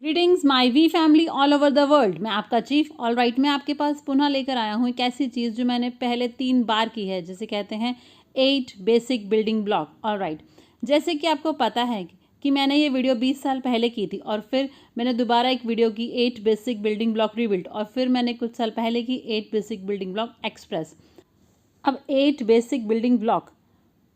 Greetings my we family all over the world. मैं आपका chief all right मैं आपके पास पुनः लेकर आया हूँ एक ऐसी चीज़ जो मैंने पहले 3 बार की है, जिसे कहते हैं 8 basic building block. All right, जैसे कि आपको पता है कि मैंने ये वीडियो 20 साल पहले की थी और फिर मैंने दोबारा एक वीडियो की 8 बेसिक बिल्डिंग ब्लॉक रीबिल्ड और फिर मैंने कुछ साल पहले की 8 बेसिक बिल्डिंग ब्लॉक एक्सप्रेस। अब 8 बेसिक बिल्डिंग ब्लॉक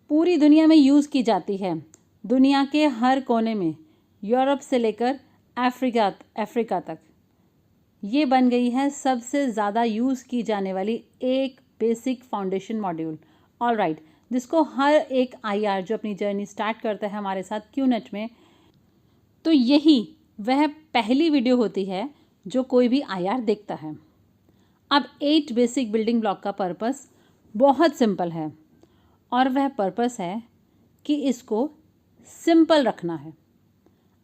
पूरी दुनिया में यूज़ की जाती है, दुनिया के हर कोने में, यूरोप से लेकर अफ्रीका तक। ये बन गई है सबसे ज़्यादा यूज़ की जाने वाली एक basic foundation module. All right, जिसको हर एक आईआर जो अपनी जर्नी स्टार्ट करता है हमारे साथ क्यूनेट में, तो यही वह पहली वीडियो होती है जो कोई भी आईआर देखता है। अब 8 बेसिक बिल्डिंग ब्लॉक का पर्पस बहुत सिंपल है और वह पर्पस है कि इसको सिंपल रखना है।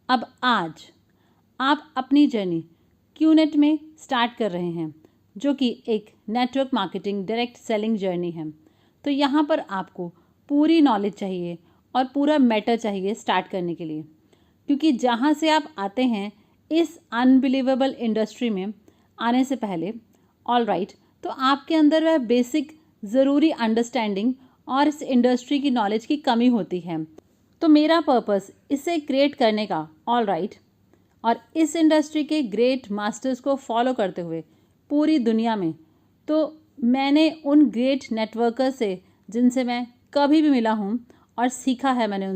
अब आज आप अपनी जर्नी क्यूनेट में स्टार्ट कर रहे हैं, जो कि एक network marketing direct selling journey है। तो यहाँ पर आपको पूरी नॉलेज चाहिए और पूरा मैटर चाहिए स्टार्ट करने के लिए, क्योंकि जहाँ से आप आते हैं इस अनबिलीवेबल इंडस्ट्री में आने से पहले, ऑल राइट, तो आपके अंदर वह बेसिक ज़रूरी अंडरस्टैंडिंग और इस इंडस्ट्री की नॉलेज की कमी होती है। तो मेरा पर्पस इसे क्रिएट करने का, ऑल राइट, और इस इंडस्ट्री के ग्रेट मास्टर्स को फॉलो करते हुए पूरी दुनिया में, तो मैंने उन ग्रेट नेटवर्कर्स से जिनसे मैं कभी भी मिला हूँ और सीखा है मैंने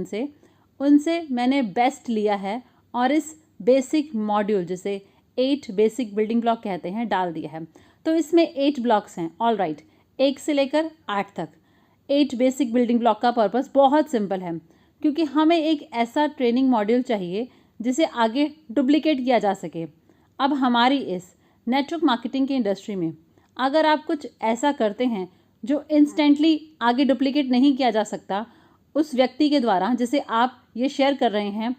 उनसे मैंने बेस्ट लिया है और इस बेसिक मॉड्यूल जिसे 8 बेसिक बिल्डिंग ब्लॉक कहते हैं डाल दिया है। तो इसमें 8 ब्लॉक्स हैं, ऑल राइट, 1 से लेकर 8 तक। 8 बेसिक बिल्डिंग ब्लॉक का पर्पस बहुत सिंपल है, क्योंकि हमें एक ऐसा ट्रेनिंग मॉड्यूल चाहिए जिसे आगे डुप्लीकेट किया जा सके। अब हमारी इस नेटवर्क मार्केटिंग की इंडस्ट्री में अगर आप कुछ ऐसा करते हैं जो इंस्टेंटली आगे डुप्लीकेट नहीं किया जा सकता उस व्यक्ति के द्वारा जिसे आप ये शेयर कर रहे हैं,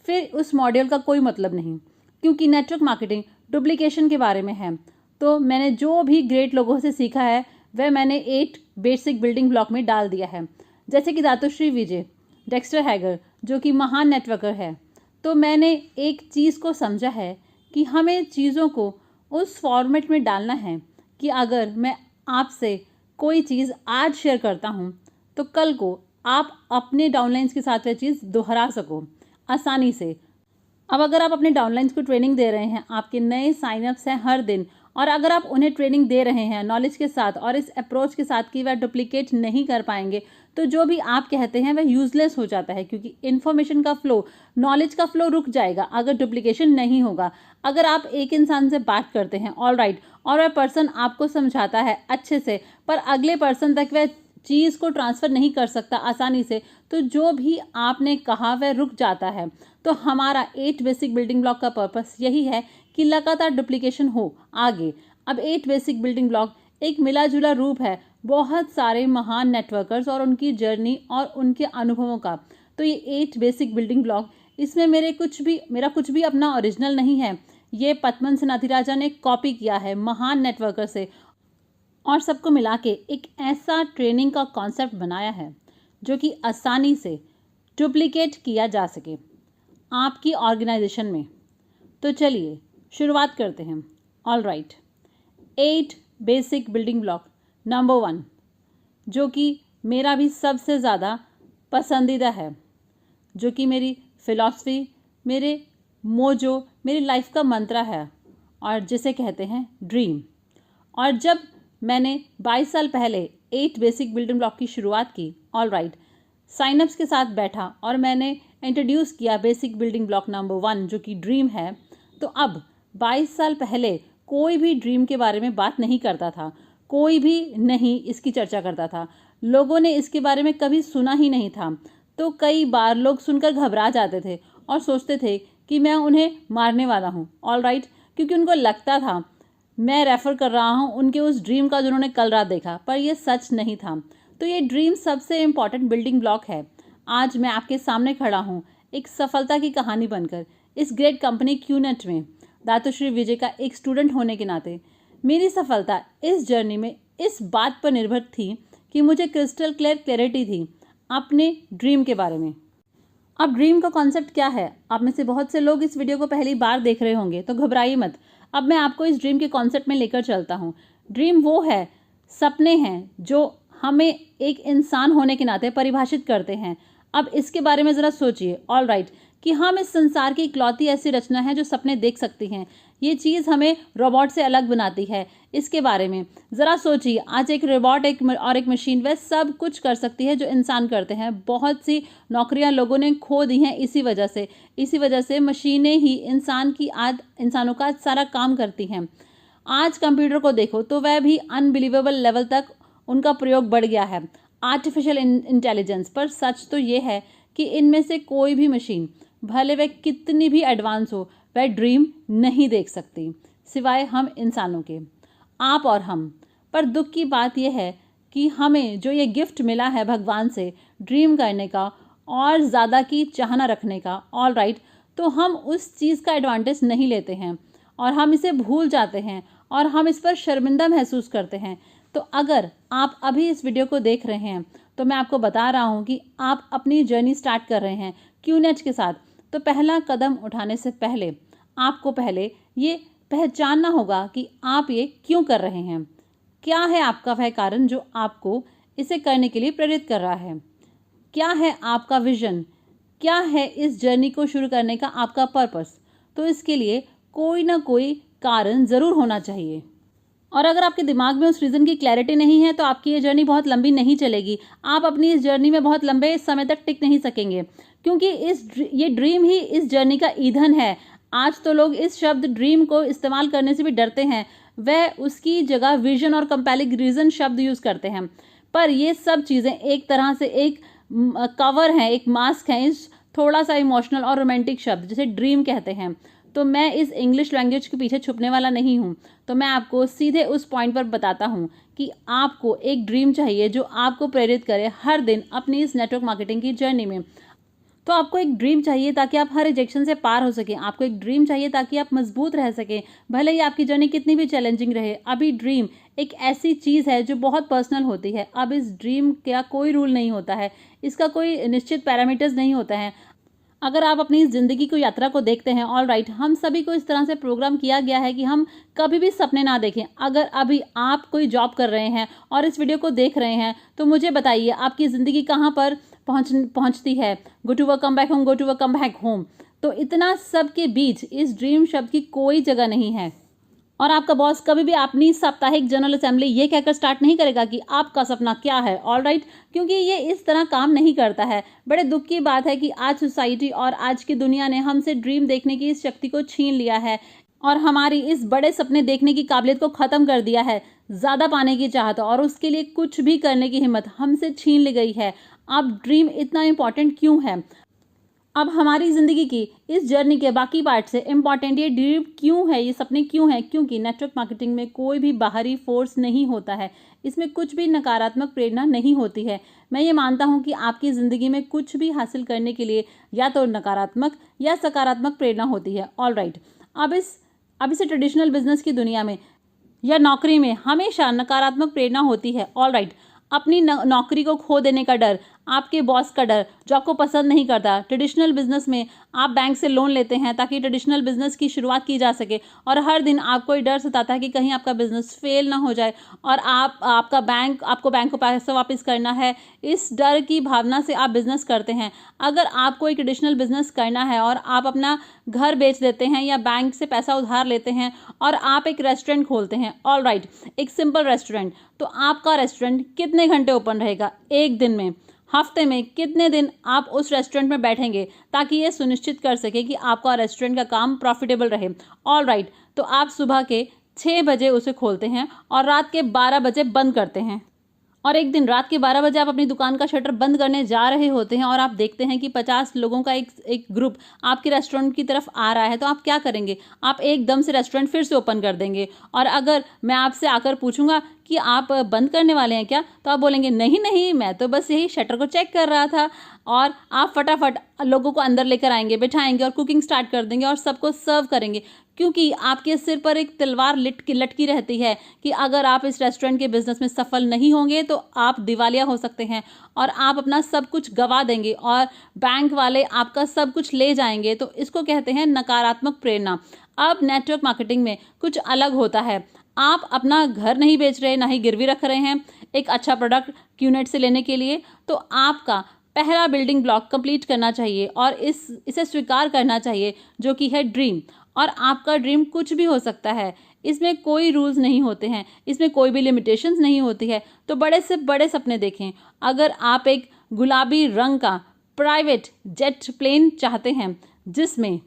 फिर उस मॉड्यूल का कोई मतलब नहीं, क्योंकि नेटवर्क मार्केटिंग डुप्लीकेशन के बारे में है। तो मैंने जो भी ग्रेट लोगों से सीखा है वह मैंने 8 बेसिक बिल्डिंग ब्लॉक में डाल दिया है, जैसे कि दातुश्री विजय, डेक्स्टर हैगर जो कि महान नेटवर्कर है। तो मैंने एक चीज़ को समझा है कि हमें चीज़ों को उस फॉर्मेट में डालना है कि अगर मैं आपसे कोई चीज़ आज शेयर करता हूँ तो कल को आप अपने डाउनलाइंस के साथ वह चीज़ दोहरा सको आसानी से। अब अगर आप अपने डाउनलाइंस को ट्रेनिंग दे रहे हैं, आपके नए साइनअप्स हैं हर दिन, और अगर आप उन्हें ट्रेनिंग दे रहे हैं नॉलेज के साथ और इस अप्रोच के साथ कि वह डुप्लीकेट नहीं कर पाएंगे, तो जो भी आप कहते हैं वह यूजलेस हो जाता है, क्योंकि इन्फॉर्मेशन का फ्लो, नॉलेज का फ्लो रुक जाएगा अगर डुप्लीकेशन नहीं होगा। अगर आप एक इंसान से बात करते हैं, ऑल राइट, और वह पर्सन आपको समझाता है अच्छे से, पर अगले पर्सन तक वह चीज़ को ट्रांसफ़र नहीं कर सकता आसानी से, तो जो भी आपने कहा वह रुक जाता है। तो हमारा 8 बेसिक बिल्डिंग ब्लॉक का पर्पस यही है कि लगातार डुप्लीकेशन हो आगे। अब 8 बेसिक बिल्डिंग ब्लॉक एक मिला जुला रूप है बहुत सारे महान नेटवर्कर्स और उनकी जर्नी और उनके अनुभवों का। तो ये 8 बेसिक बिल्डिंग ब्लॉक, इसमें मेरा कुछ भी अपना ओरिजिनल नहीं है। ये पद्मन सेनाधिराजा ने कॉपी किया है महान नेटवर्कर से और सबको मिला के एक ऐसा ट्रेनिंग का कॉन्सेप्ट बनाया है जो कि आसानी से डुप्लीकेट किया जा सके आपकी ऑर्गेनाइजेशन में। तो चलिए शुरुआत करते हैं। All right, 8 basic building block number 1, जो कि मेरा भी सबसे ज़्यादा पसंदीदा है, जो कि मेरी फिलॉसफी, मेरे मोजो, मेरी लाइफ का मंत्रा है, और जिसे कहते हैं ड्रीम। और जब मैंने 22 साल पहले 8 बेसिक बिल्डिंग ब्लॉक की शुरुआत की, ऑल राइट, साइनअप्स के साथ बैठा और मैंने इंट्रोड्यूस किया बेसिक बिल्डिंग ब्लॉक नंबर 1 जो कि ड्रीम है, तो अब 22 साल पहले कोई भी ड्रीम के बारे में बात नहीं करता था, कोई भी नहीं इसकी चर्चा करता था, लोगों ने इसके बारे में कभी सुना ही नहीं था। तो कई बार लोग सुनकर घबरा जाते थे और सोचते थे कि मैं उन्हें मारने वाला हूँ, ऑल राइट, क्योंकि उनको लगता था मैं रेफ़र कर रहा हूँ उनके उस ड्रीम का जिन्होंने कल रात देखा, पर यह सच नहीं था। तो ये ड्रीम सबसे इम्पॉर्टेंट बिल्डिंग ब्लॉक है। आज मैं आपके सामने खड़ा हूँ एक सफलता की कहानी बनकर, इस ग्रेट कंपनी क्यूनेट में दातुश्री विजय का एक स्टूडेंट होने के नाते। मेरी सफलता इस जर्नी में इस बात पर निर्भर थी कि मुझे क्रिस्टल क्लियर क्लैरिटी थी अपने ड्रीम के बारे में। अब ड्रीम का कॉन्सेप्ट क्या है? आप में से बहुत से लोग इस वीडियो को पहली बार देख रहे होंगे, तो घबराइए मत। अब मैं आपको इस ड्रीम के कॉन्सेप्ट में लेकर चलता हूँ। ड्रीम वो है, सपने हैं जो हमें एक इंसान होने के नाते परिभाषित करते हैं। अब इसके बारे में ज़रा सोचिए। ऑल राइट, कि हम इस संसार की इकलौती ऐसी रचना है जो सपने देख सकती हैं। ये चीज़ हमें रोबोट से अलग बनाती है। इसके बारे में ज़रा सोचिए। आज एक रोबोट एक मशीन वह सब कुछ कर सकती है जो इंसान करते हैं। बहुत सी नौकरियां लोगों ने खो दी हैं इसी वजह से मशीनें ही इंसानों का सारा काम करती हैं। आज कंप्यूटर को देखो तो वह भी अनबिलीवेबल लेवल तक उनका प्रयोग बढ़ गया है आर्टिफिशियल इंटेलिजेंस पर। सच तो ये है कि इनमें से कोई भी मशीन, भले वह कितनी भी एडवांस हो, वह ड्रीम नहीं देख सकती सिवाय हम इंसानों के, आप और हम। पर दुख की बात यह है कि हमें जो ये गिफ्ट मिला है भगवान से, ड्रीम करने का और ज़्यादा की चाहना रखने का, ऑल राइट, तो हम उस चीज़ का एडवांटेज नहीं लेते हैं और हम इसे भूल जाते हैं और हम इस पर शर्मिंदा महसूस करते हैं। तो अगर आप अभी इस वीडियो को देख रहे हैं तो मैं आपको बता रहा हूँ कि आप अपनी जर्नी स्टार्ट कर रहे हैं क्यूनेट के साथ, तो पहला कदम उठाने से पहले आपको पहले ये पहचानना होगा कि आप ये क्यों कर रहे हैं। क्या है आपका वह कारण जो आपको इसे करने के लिए प्रेरित कर रहा है? क्या है आपका विजन? क्या है इस जर्नी को शुरू करने का आपका पर्पस? तो इसके लिए कोई ना कोई कारण ज़रूर होना चाहिए। और अगर आपके दिमाग में उस रीज़न की क्लैरिटी नहीं है तो आपकी ये जर्नी बहुत लंबी नहीं चलेगी। आप अपनी इस जर्नी में बहुत लंबे समय तक टिक नहीं सकेंगे, क्योंकि ये ड्रीम ही इस जर्नी का ईंधन है। आज तो लोग इस शब्द ड्रीम को इस्तेमाल करने से भी डरते हैं, वह उसकी जगह विजन और कंपेलिंग रीज़न शब्द यूज़ करते हैं। पर ये सब चीज़ें एक तरह से एक कवर हैं, एक मास्क हैं इस थोड़ा सा इमोशनल और रोमांटिक शब्द जिसे ड्रीम कहते हैं। तो मैं इस इंग्लिश लैंग्वेज के पीछे छुपने वाला नहीं हूँ, तो मैं आपको सीधे उस पॉइंट पर बताता हूँ कि आपको एक ड्रीम चाहिए जो आपको प्रेरित करे हर दिन अपनी इस नेटवर्क मार्केटिंग की जर्नी में। तो आपको एक ड्रीम चाहिए ताकि आप हर रिजेक्शन से पार हो सकें। आपको एक ड्रीम चाहिए ताकि आप मजबूत रह सकें, भले ही आपकी जर्नी कितनी भी चैलेंजिंग रहे। अभी ड्रीम एक ऐसी चीज़ है जो बहुत पर्सनल होती है। अब इस ड्रीम का कोई रूल नहीं होता है, इसका कोई निश्चित पैरामीटर्स नहीं होता है। अगर आप अपनी ज़िंदगी को यात्रा को देखते हैं, ऑल राइट, हम सभी को इस तरह से प्रोग्राम किया गया है कि हम कभी भी सपने ना देखें। अगर अभी आप कोई जॉब कर रहे हैं और इस वीडियो को देख रहे हैं तो मुझे बताइए आपकी ज़िंदगी कहाँ पर पहुँचती है? Go to work come back home, go to work come back home. तो इतना सब के बीच इस ड्रीम शब्द की कोई जगह नहीं है। और आपका बॉस कभी भी अपनी साप्ताहिक जनरल असेंबली ये कहकर स्टार्ट नहीं करेगा कि आपका सपना क्या है, ऑल राइट, क्योंकि ये इस तरह काम नहीं करता है। बड़े दुख की बात है कि आज सोसाइटी और आज की दुनिया ने हमसे ड्रीम देखने की इस शक्ति को छीन लिया है और हमारी इस बड़े सपने देखने की काबिलियत को ख़त्म कर दिया है। ज़्यादा पाने की चाहत और उसके लिए कुछ भी करने की हिम्मत हमसे छीन ली गई है। अब ड्रीम इतना इम्पॉर्टेंट क्यों है? अब हमारी ज़िंदगी की इस जर्नी के बाकी पार्ट से इम्पॉर्टेंट ये ड्रीम क्यों है, ये सपने क्यों हैं? क्योंकि नेटवर्क मार्केटिंग में कोई भी बाहरी फोर्स नहीं होता है, इसमें कुछ भी नकारात्मक प्रेरणा नहीं होती है। मैं ये मानता हूँ कि आपकी ज़िंदगी में कुछ भी हासिल करने के लिए या तो नकारात्मक या सकारात्मक प्रेरणा होती है, ऑल राइट। अब इसे ट्रेडिशनल बिजनेस की दुनिया में या नौकरी में हमेशा नकारात्मक प्रेरणा होती है, ऑल राइट। अपनी नौकरी को खो देने का डर, आपके बॉस का डर जो आपको पसंद नहीं करता। ट्रेडिशनल बिजनेस में आप बैंक से लोन लेते हैं ताकि ट्रेडिशनल बिजनेस की शुरुआत की जा सके और हर दिन आपको ये डर सताता है कि कहीं आपका बिजनेस फेल ना हो जाए और आपको बैंक को पैसा वापस करना है। इस डर की भावना से आप बिजनेस करते हैं। अगर आपको एक ट्रेडिशनल बिजनेस करना है और आप अपना घर बेच देते हैं या बैंक से पैसा उधार लेते हैं और आप एक रेस्टोरेंट खोलते हैं, ऑल राइट, एक सिंपल रेस्टोरेंट, तो आपका रेस्टोरेंट कितने घंटे ओपन रहेगा? एक दिन में? हफ्ते में कितने दिन आप उस रेस्टोरेंट में बैठेंगे ताकि ये सुनिश्चित कर सके कि आपका रेस्टोरेंट का काम प्रॉफिटेबल रहे, ऑल राइट। तो आप सुबह के 6 बजे उसे खोलते हैं और रात के 12 बजे बंद करते हैं। और एक दिन रात के 12 बजे आप अपनी दुकान का शटर बंद करने जा रहे होते हैं और आप देखते हैं कि 50 लोगों का एक ग्रुप आपके रेस्टोरेंट की तरफ आ रहा है, तो आप क्या करेंगे? आप एकदम से रेस्टोरेंट फिर से ओपन कर देंगे। और अगर मैं आपसे आकर पूछूंगा कि आप बंद करने वाले हैं क्या, तो आप बोलेंगे नहीं नहीं, मैं तो बस यही शटर को चेक कर रहा था। और आप फटाफट लोगों को अंदर लेकर आएंगे, बिठाएंगे और कुकिंग स्टार्ट कर देंगे और सबको सर्व करेंगे, क्योंकि आपके सिर पर एक तलवार लटकी रहती है कि अगर आप इस रेस्टोरेंट के बिजनेस में सफल नहीं होंगे तो आप दिवालिया हो सकते हैं और आप अपना सब कुछ गंवा देंगे और बैंक वाले आपका सब कुछ ले जाएंगे। तो इसको कहते हैं नकारात्मक प्रेरणा। अब नेटवर्क मार्केटिंग में कुछ अलग होता है। आप अपना घर नहीं बेच रहे, ना ही गिरवी रख रहे हैं एक अच्छा प्रोडक्ट क्यूनेट से लेने के लिए, तो आपका पहला बिल्डिंग ब्लॉक कंप्लीट करना चाहिए और इसे स्वीकार करना चाहिए, जो कि है ड्रीम। और आपका ड्रीम कुछ भी हो सकता है, इसमें कोई रूल्स नहीं होते हैं, इसमें कोई भी लिमिटेशंस नहीं होती है। तो बड़े से बड़े सपने देखें। अगर आप एक गुलाबी रंग का प्राइवेट जेट प्लेन चाहते हैं जिसमें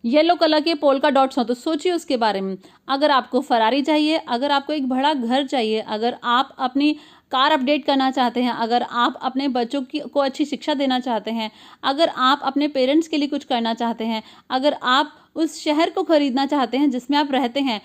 येलो कलर के पोल्का डॉट्स हो, तो सोचिए उसके बारे में। अगर आपको फरारी चाहिए, अगर आपको एक बड़ा घर चाहिए, अगर आप अपनी कार अपडेट करना चाहते हैं, अगर आप अपने बच्चों को अच्छी शिक्षा देना चाहते हैं, अगर आप अपने पेरेंट्स के लिए कुछ करना चाहते हैं, अगर आप उस शहर को खरीदना चाहते हैं जिसमें आप रहते हैं,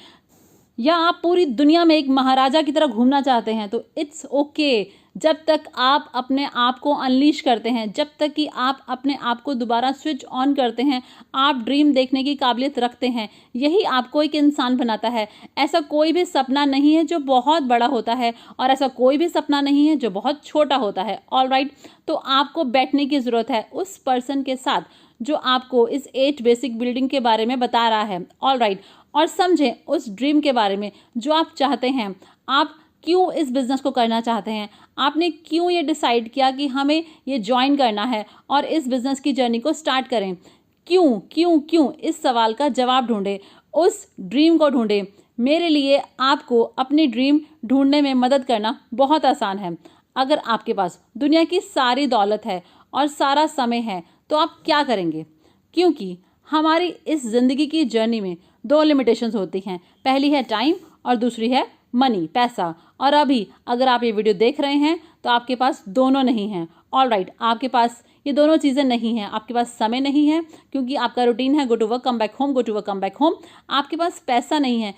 या आप पूरी दुनिया में एक महाराजा की तरह घूमना चाहते हैं, तो इट्स ओके। जब तक आप अपने आप को अनलीश करते हैं, जब तक कि आप अपने आप को दोबारा स्विच ऑन करते हैं, आप ड्रीम देखने की काबिलियत रखते हैं। यही आपको एक इंसान बनाता है। ऐसा कोई भी सपना नहीं है जो बहुत बड़ा होता है और ऐसा कोई भी सपना नहीं है जो बहुत छोटा होता है। ऑलराइट, तो आपको बैठने की ज़रूरत है उस पर्सन के साथ जो आपको इस 8 बेसिक बिल्डिंग के बारे में बता रहा है। ऑलराइट, और समझें उस ड्रीम के बारे में जो आप चाहते हैं। आप क्यों इस बिज़नेस को करना चाहते हैं, आपने क्यों ये डिसाइड किया कि हमें ये ज्वाइन करना है और इस बिज़नेस की जर्नी को स्टार्ट करें। क्यों क्यों क्यों, इस सवाल का जवाब ढूंढें, उस ड्रीम को ढूंढें। मेरे लिए आपको अपनी ड्रीम ढूंढने में मदद करना बहुत आसान है। अगर आपके पास दुनिया की सारी दौलत है और सारा समय है तो आप क्या करेंगे? क्योंकि हमारी इस ज़िंदगी की जर्नी में 2 लिमिटेशंस होती हैं। पहली है टाइम और दूसरी है मनी, पैसा। और अभी अगर आप ये वीडियो देख रहे हैं तो आपके पास दोनों नहीं हैं। ऑलराइट, आपके पास ये दोनों चीज़ें नहीं हैं। आपके पास समय नहीं है क्योंकि आपका रूटीन है go to work come back home, go to work come back home. आपके पास पैसा नहीं है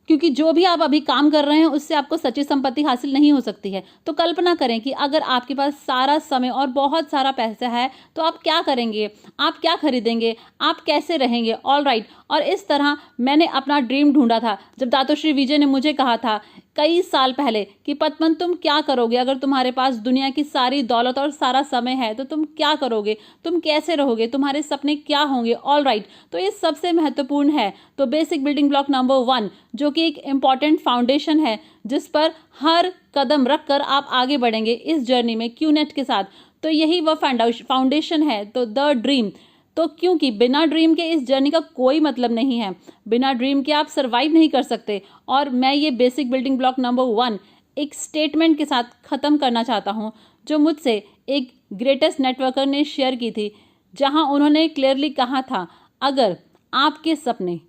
क्योंकि जो भी आप अभी काम कर रहे हैं उससे आपको सच्ची संपत्ति हासिल नहीं हो सकती है। तो कल्पना करें कि अगर आपके पास सारा समय और बहुत सारा पैसा है तो आप क्या करेंगे, आप क्या खरीदेंगे, आप कैसे रहेंगे। ऑलराइट, और इस तरह मैंने अपना ड्रीम ढूंढा था जब दातोश्री विजय ने मुझे कहा था कई साल पहले कि पद्मन तुम क्या करोगे अगर तुम्हारे पास दुनिया की सारी दौलत और सारा समय है, तो तुम क्या करोगे, तुम कैसे रहोगे, तुम्हारे सपने क्या होंगे। ऑलराइट, तो ये सबसे महत्वपूर्ण है। तो बेसिक बिल्डिंग ब्लॉक नंबर 1 जो कि एक इम्पॉर्टेंट फाउंडेशन है जिस पर हर कदम रख कर आप आगे बढ़ेंगे इस जर्नी में क्यूनेट के साथ, तो यही वह फाउंडेशन है। तो द ड्रीम, तो क्योंकि बिना ड्रीम के इस जर्नी का कोई मतलब नहीं है, बिना ड्रीम के आप सरवाइव नहीं कर सकते। और मैं ये बेसिक बिल्डिंग ब्लॉक नंबर 1 एक स्टेटमेंट के साथ ख़त्म करना चाहता हूँ जो मुझसे एक ग्रेटेस्ट नेटवर्कर ने शेयर की थी, जहाँ उन्होंने क्लियरली कहा था अगर आपके सपने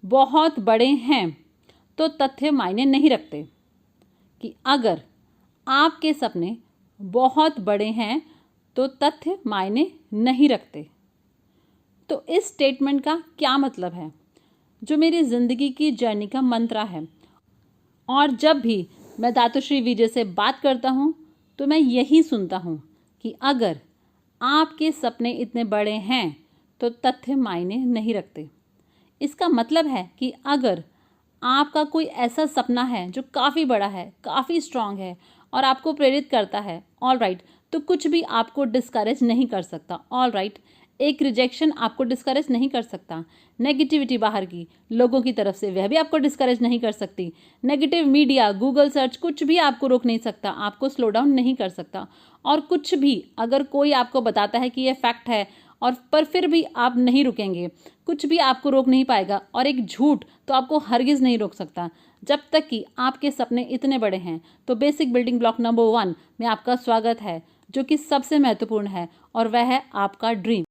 बहुत बड़े हैं तो तथ्य मायने नहीं रखते। कि अगर आपके सपने बहुत बड़े हैं तो तथ्य मायने नहीं रखते। तो इस स्टेटमेंट का क्या मतलब है, जो मेरी ज़िंदगी की जर्नी का मंत्रा है। और जब भी मैं दातोश्री विजय से बात करता हूँ तो मैं यही सुनता हूँ कि अगर आपके सपने इतने बड़े हैं तो तथ्य मायने नहीं रखते। इसका मतलब है कि अगर आपका कोई ऐसा सपना है जो काफ़ी बड़ा है, काफ़ी स्ट्रांग है और आपको प्रेरित करता है, ऑलराइट, तो कुछ भी आपको डिस्करेज नहीं कर सकता। ऑलराइट, एक रिजेक्शन आपको डिस्करेज नहीं कर सकता। नेगेटिविटी बाहर की लोगों की तरफ से वह भी आपको डिस्करेज नहीं कर सकती। नेगेटिव मीडिया, गूगल सर्च, कुछ भी आपको रोक नहीं सकता, आपको स्लो डाउन नहीं कर सकता। और कुछ भी अगर कोई आपको बताता है कि यह फैक्ट है और पर फिर भी आप नहीं रुकेंगे, कुछ भी आपको रोक नहीं पाएगा। और एक झूठ तो आपको हरगिज़ नहीं रोक सकता जब तक कि आपके सपने इतने बड़े हैं। तो बेसिक बिल्डिंग ब्लॉक नंबर 1 में आपका स्वागत है, जो कि सबसे महत्वपूर्ण है, और वह है आपका ड्रीम।